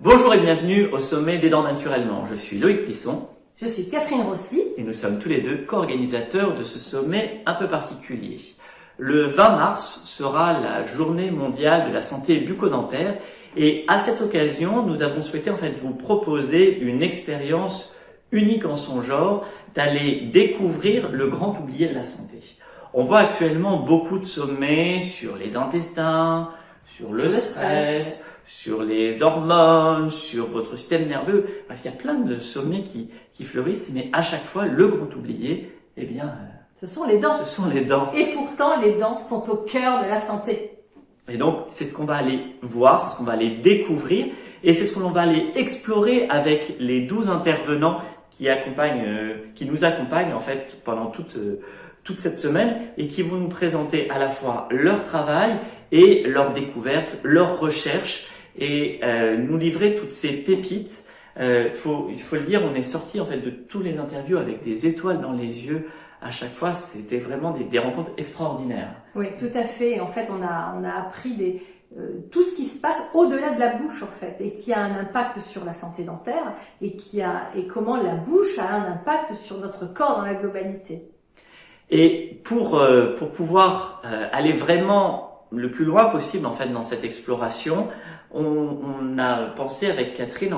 Bonjour et bienvenue au Sommet des Dents Naturellement. Je suis Loïc Plisson. Je suis Catherine Rossi. Et nous sommes tous les deux co-organisateurs de ce sommet un peu particulier. Le 20 mars sera la journée mondiale de la santé bucco-dentaire et à cette occasion, nous avons souhaité vous proposer une expérience unique en son genre d'aller découvrir le grand oublié de la santé. On voit actuellement beaucoup de sommets sur les intestins, sur le stress, sur les hormones, sur votre système nerveux. Il y a plein de sommets qui fleurissent, mais à chaque fois, le grand oublié, ce sont les dents. Ce sont les dents. Et pourtant, les dents sont au cœur de la santé. Et donc, c'est ce qu'on va aller voir, c'est ce qu'on va aller découvrir, et c'est ce qu'on va aller explorer avec les 12 intervenants qui nous accompagnent pendant toute cette semaine et qui vont nous présenter à la fois leur travail et leurs découvertes, leurs recherches et nous livrer toutes ces pépites. Il faut le dire, on est sorti de tous les interviews avec des étoiles dans les yeux. À chaque fois, c'était vraiment des rencontres extraordinaires. Oui, tout à fait. En fait, on a appris tout ce qui se passe au-delà de la bouche, et qui a un impact sur la santé dentaire et comment la bouche a un impact sur notre corps dans la globalité. Et pour pouvoir aller vraiment le plus loin possible dans cette exploration, on a pensé avec Catherine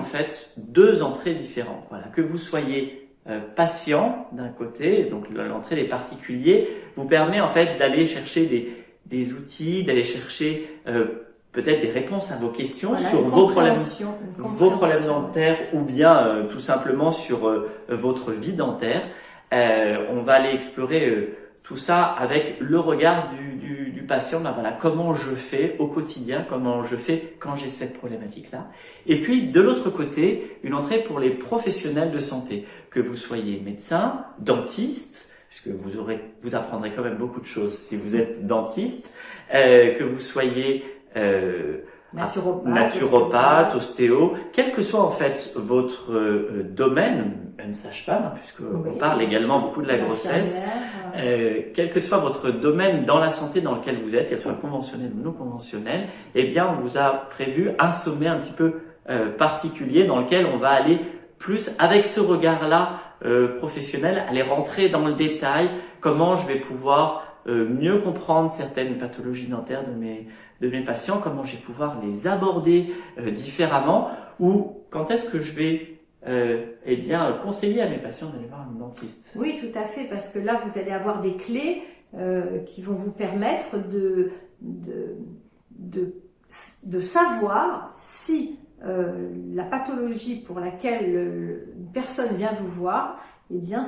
deux entrées différentes. Voilà, que vous soyez patient d'un côté, donc l'entrée des particuliers vous permet d'aller chercher des outils, d'aller chercher peut-être des réponses à vos questions sur vos problèmes dentaires ou bien tout simplement sur votre vie dentaire. On va aller explorer tout ça avec le regard du patient. Comment je fais au quotidien, comment je fais quand j'ai cette problématique-là. Et puis, de l'autre côté, une entrée pour les professionnels de santé. Que vous soyez médecin, dentiste, puisque vous apprendrez quand même beaucoup de choses si vous êtes dentiste, que vous soyez naturopathe, ostéo, quel que soit votre domaine, même sage-femme, puisqu'on parle également beaucoup de la grossesse, quel que soit votre domaine dans la santé dans lequel vous êtes, qu'elle soit conventionnelle ou non conventionnelle, on vous a prévu un sommet un petit peu particulier dans lequel on va aller plus avec ce regard-là professionnel, aller rentrer dans le détail, comment je vais pouvoir mieux comprendre certaines pathologies dentaires de mes patients, comment je vais pouvoir les aborder différemment, ou quand est-ce que je vais conseiller à mes patients d'aller voir un dentiste. Oui, tout à fait, parce que là, vous allez avoir des clés qui vont vous permettre de savoir si la pathologie pour laquelle une personne vient vous voir,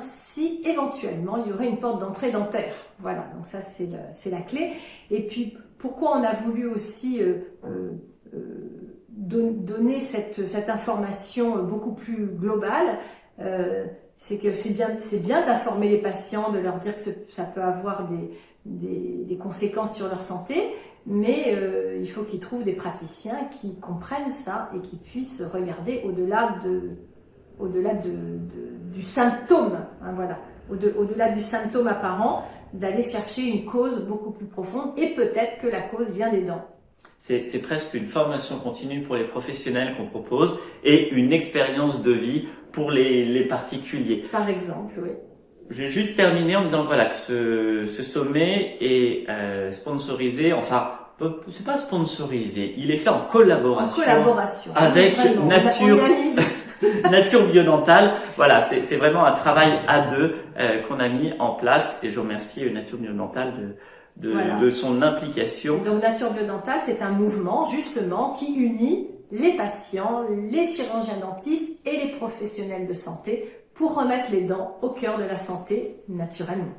si éventuellement il y aurait une porte d'entrée dentaire. Voilà, donc ça c'est la clé. Et puis pourquoi on a voulu aussi donner cette information beaucoup plus globale, c'est que c'est bien d'informer les patients, de leur dire que ça peut avoir des conséquences sur leur santé, mais il faut qu'ils trouvent des praticiens qui comprennent ça et qui puissent regarder au-delà du symptôme, au-delà du symptôme apparent, d'aller chercher une cause beaucoup plus profonde et peut-être que la cause vient des dents. C'est presque une formation continue pour les professionnels qu'on propose et une expérience de vie pour les particuliers. Par exemple, oui. Je vais juste terminer en disant que ce sommet est sponsorisé, c'est pas sponsorisé, il est fait en collaboration avec Nature Biodentale. Voilà, c'est vraiment un travail à deux qu'on a mis en place et je remercie Nature Biodentale de son implication. Donc Nature Biodentale, c'est un mouvement justement qui unit les patients, les chirurgiens dentistes et les professionnels de santé pour remettre les dents au cœur de la santé naturellement.